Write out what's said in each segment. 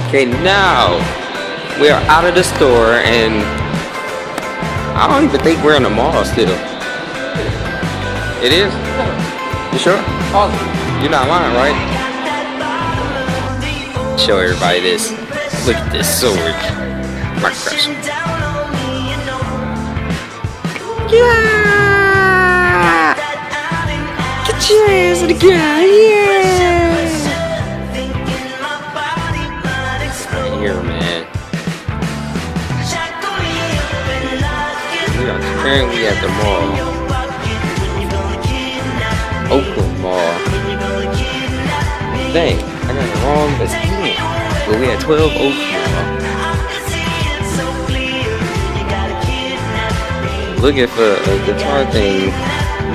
Okay, now we are out of the store, and I don't even think we're in the mall still. It is? You sure? You're not lying, right? Show everybody this. Look at this sword. My crush. Yeah! Get your ass in the ground, yeah! Right here, man. We are currently at the mall. Oakland Mall. Dang, I got it wrong again. But we had 12 Oakland Mall. Looking for a guitar thing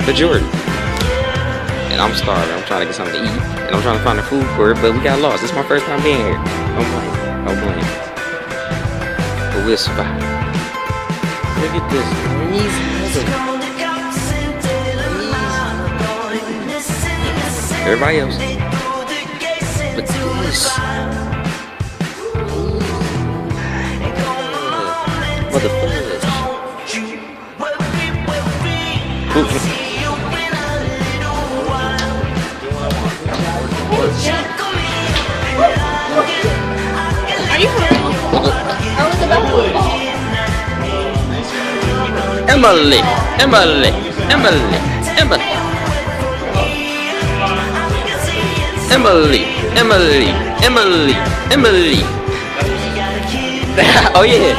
for Jordan. And I'm starving. I'm trying to get something to eat. And I'm trying to find the food for it, but we got lost. This is my first time being here. Don't blame. Don't blame. But we'll survive. Look at this. Everybody else. Look at this. Motherfucker. Are you for real? How was the bathroom? Emily. Emily. Emily. Emily. Emily. Emily. Emily. Emily. Oh yeah.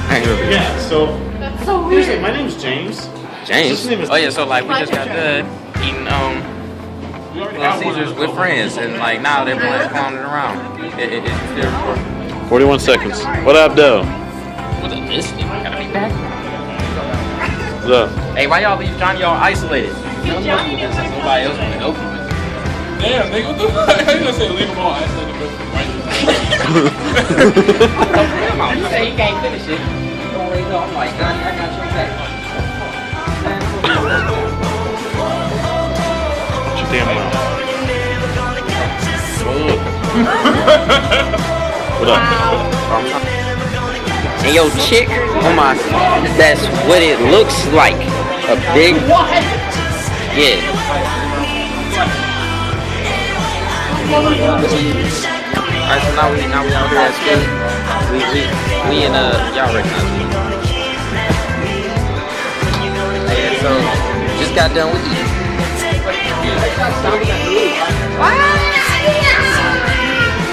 I remember. Yeah, so That's so weird. my name's James. James. His name is Oh yeah, so like we just got done eating Little Caesars with friends, and like now they're clowning around. It's there for 41 seconds. What up, though? what's this? Gotta be back. What's up? Hey, why y'all leave Johnny all isolated? Nobody else want to help you with it. Damn, nigga, what the fuck? How you gonna say leave them all isolated? You say you can't finish it. You already know. I'm like, Johnny, I got your back. What you damn mouth? What up? And yo, chick, oh my, that's what it looks like. A big, yeah. Alright, so now we out here at school. We in y'all recognize me. And so just got done with eating.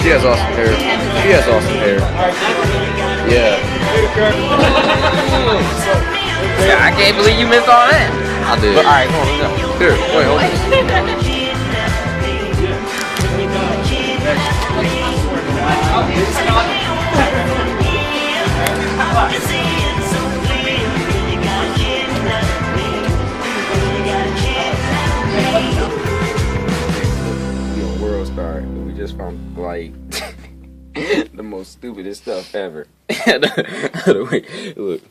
She has awesome hair. She has awesome hair. Yeah. Yeah, I can't believe you missed all that. I did. But, all right, come on, let's go. Here, wait, hold on. We on World Star, and we just found like the most stupidest stuff ever. Wait, look.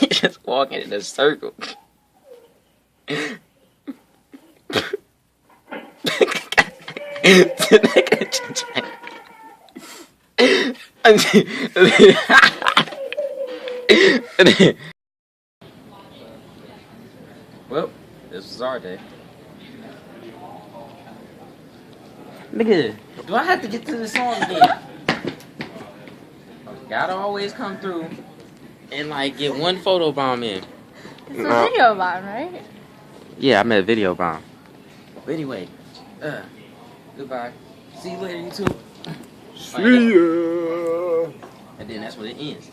Just walking in a circle. Well, this was our day. Nigga, do I have to get to the song again? Gotta always come through and like get one photo bomb in. It's a video bomb, right? Yeah, I meant video bomb. But anyway, goodbye. See you later, YouTube. See ya. And then that's when it ends.